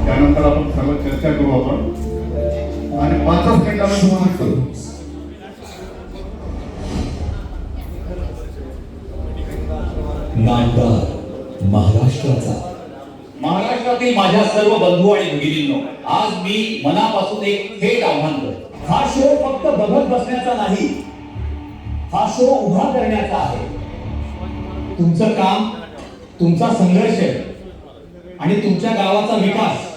त्यानंतर आपण सर्व चर्चा करू आपण आणि 5 मिनिटांमध्ये तुम्हाला करू. नामदार महाराष्ट्राचा. महाराष्ट्रातील माझ्या सर्व बंधू आणि भगिनींनो, आज मी मनापासून एक थेट आव्हान करतो. हा शो फक्त बघत बसण्याचा नाही, हा शो उभा करण्याचा आहे. तुमचं काम, तुमचा संघर्ष आणि तुमच्या गावाचा विकास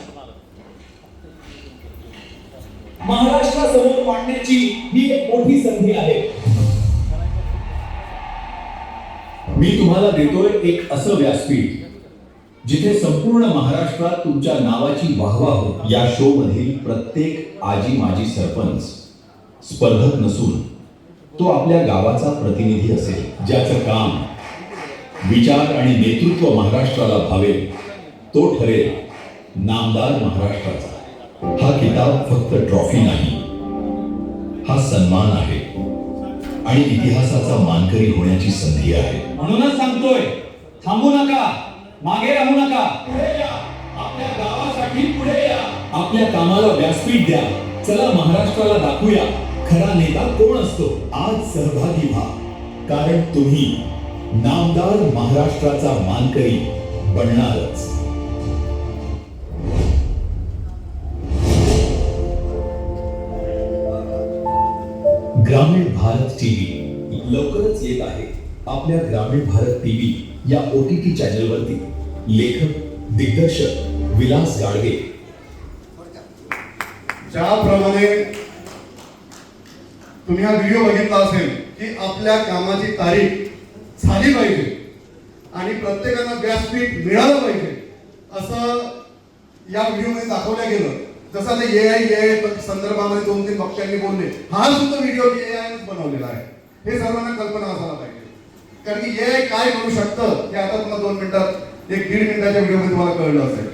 महाराष्ट्रासमोर मांडण्याची ही एक मोठी संधी आहे. मी तुम्हाला देतोय एक असं व्यासपीठ जिथे संपूर्ण महाराष्ट्रात तुमच्या नावाची वाहवा हो. या शो मधील प्रत्येक आजी माजी सरपंच स्पर्धक नसून तो आपल्या गावाचा प्रतिनिधी असेल, ज्याचं काम, विचार आणि नेतृत्व महाराष्ट्राला भावेल. तो ठरेल नामदार महाराष्ट्राचा. हा किताब फक्त ट्रॉफी नाही, हा सन्मान आहे आणि इतिहासाचा मानकरी होण्याची संधी आहे. म्हणूनच सांगतोय, थांबू नका, मागे राहू नका. पुढे या, आपल्या गावासाठी पुढे या. आपल्या कामाला व्यासपीठ द्या. चला महाराष्ट्राला दाखवूया खरा नेता कोण असतो. आज सहभागी व्हा, कारण तुम्ही नामदार महाराष्ट्राचा मानकरी बनणारच. ग्रामीण भारत टीव्ही लवकरच येत आहे. आपल्या ग्रामीण भारत टीव्ही या OTT चॅनलवरती लेखक दिग्दर्शक विलास गाडगे ज्याप्रमाणे तुम्ही हा व्हिडिओ बघितला असेल की आपल्या कामाची तारीख झाली पाहिजे आणि प्रत्येकाला व्यासपीठ मिळालं पाहिजे असं या व्हिडिओमध्ये दाखवलं गेलं. जसं आता AI संदर्भामध्ये 2-3 वक्त्यांनी बोलले, हा सुद्धा व्हिडिओ AI बनवलेला आहे. हे सर्वांना कल्पना असायला पाहिजे, कारण की AI काय करू शकतं हे आता तुम्हाला 2 मिनिटात, 1-1.5 मिनिटाच्या व्हिडिओमध्ये तुम्हाला कळलं असेल.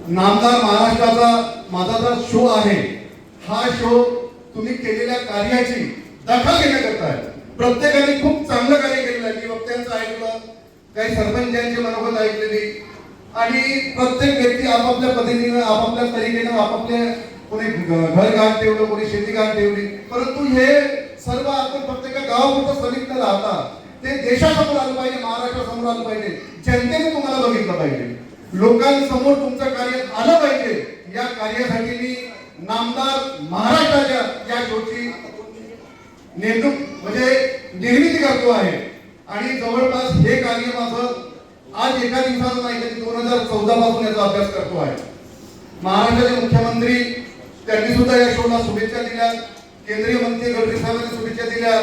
नामदार महाराष्ट्राचा माझा जो शो आहे, हा शो तुम्ही केलेल्या कार्याची दखल घेण्याकरता आहे. प्रत्येकाने खूप चांगलं कार्य केलेलं आहे. की वक्त्यांचं ऐकलं, काही सरपंचांची मनोगत ऐकलेली आणि प्रत्येक व्यक्ती आपापल्या पद्धतीने, आपापल्या तरीकेने, आपापल्या कोणी घर घाण ठेवलं, कोणी शेती घाण ठेवली. परंतु हे सर्व आपण फक्त एका गावापुरतं समित न राहता ते देशासमोर आलं पाहिजे, महाराष्ट्रासमोर आलं पाहिजे, जनतेने तुम्हाला बघितलं पाहिजे, लोकांसमोर तुमचं कार्य आलं पाहिजे. या कार्यासाठी मी नामदार महाराष्ट्राच्या या शोची नेमणूक म्हणजे निर्मिती करतो आहे. आणि जवळपास हे कार्य माझं आज एका दिवसाचं नाही, तर 2014 पासून याचा अभ्यास करतो आहे. महाराष्ट्राचे मुख्यमंत्री त्यांनी सुद्धा या शोला शुभेच्छा दिल्या, केंद्रीय मंत्री गडकरी साहेबांनी शुभेच्छा दिल्या,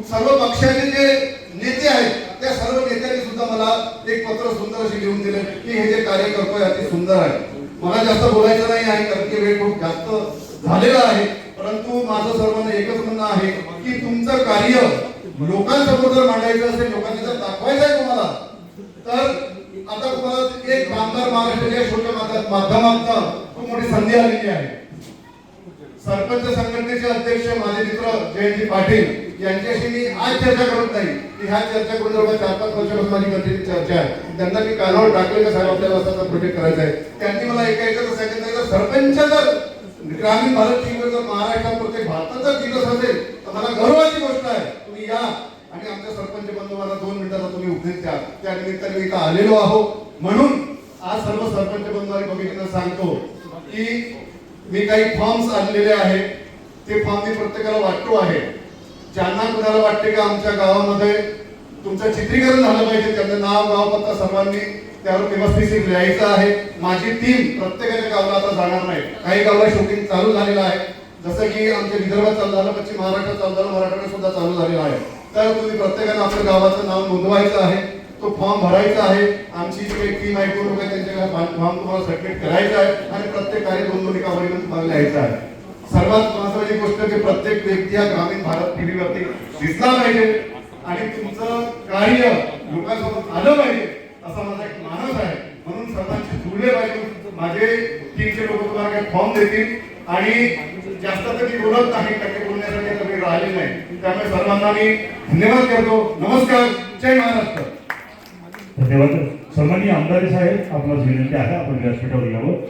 सर्व पक्षाचे जे नेते आहेत त्या सर्व नेत्यांनी सुद्धा मला एक पत्र सुंदर असे लिहून दिले की हे जे कार्य करतोय अति सुंदर आहे. मला जास्त बोलायचं नाही आहे, कारण की वेळ खूप जास्त झालेला आहे. परंतु माझं सर्वांना एकच म्हणणं आहे की तुमचं कार्य लोकांसमोर जर मांडायचं असेल, लोकांनी जर दाखवायचं आहे तुम्हाला, तर आता तुम्हाला एक नामदार महाराष्ट्राच्या शोच्या माध्यमातून खूप मोठी संधी आलेली आहे. सरपंच संघटनेचे अध्यक्ष माझे मित्र जयंती पाटील यांच्याशी मी आज चर्चा करत नाही की ह्या चर्चा करून जवळ 4-5 वर्षापासून माझी कंटिन्यू चर्चा आहे. त्यांना मी कानावर टाकले का साहेब आपल्याला असा प्रोजेक्ट करायचा आहे. त्यांनी मला एका सांगितलं, सरपंच जर ग्रामीण भारत टीव्हीवर जर महाराष्ट्रात प्रत्येक भारताचा दिवस असेल तर मला गर्वाची गोष्ट आहे. तुम्ही या आणि आमच्या सरपंच बंधूंना 2 मिनिटाचा तुम्ही उपदेश द्या. त्या निमित्ताने मी इथं आलेलो आहो. म्हणून आज सर्व सरपंच बंधू आणि भगिनींना सांगतो की मी काही फॉर्म्स आणलेले आहेत. ते फॉर्म मी प्रत्येकाला वाटतो आहे. ज्यांना कुणाला वाटते का आमच्या गावामध्ये तुमचं चित्रीकरण झालं पाहिजे, त्यांचं नाव, गाव, पत्ता सर्वांनी त्यावर व्यवस्थित लिहायचं आहे. माझी टीम प्रत्येकाच्या गावाला आता जाणार नाही. काही गावाला शूटिंग चालू झालेलं आहे, जसं की आमच्या विदर्भात चालू झालं, पश्चिम महाराष्ट्रात चालू झालं, मराठवाड्यात सुद्धा चालू झालेलं आहे. तर तुम्ही प्रत्येकाने आपल्या गावाचं नाव नोंदवायचं आहे, तो फॉर्म भरायचा आहे. आमची जी काही टीम आहे लोक त्यांच्या फॉर्म तुम्हाला सबमिट करायचा आहे आणि प्रत्येक कार्य 2-2 एका वरील तुम्हाला लिहायचं आहे. सर्वात महत्त्वाची गोष्ट की प्रत्येक व्यक्ती हा ग्रामीण भारत टीव्हीवरती दिसला पाहिजे आणि तुमचं कार्य लोकांसमोर आलं पाहिजे असा माझा एक मानस आहे. म्हणून सर्वांशी जुळले पाहिजे. माझे टीमचे लोक तुम्हाला काही फॉर्म देतील आणि जास्त तरी बोलत नाही, काही बोलण्यासाठी कमी राहिले नाही. त्यामुळे सर्वांना मी धन्यवाद करतो. नमस्कार. जय महाराष्ट्र. धन्यवाद. सन्माननीय आमदार साहेब, आपणास विनंती आहे आपण व्यासपीठावर यावं.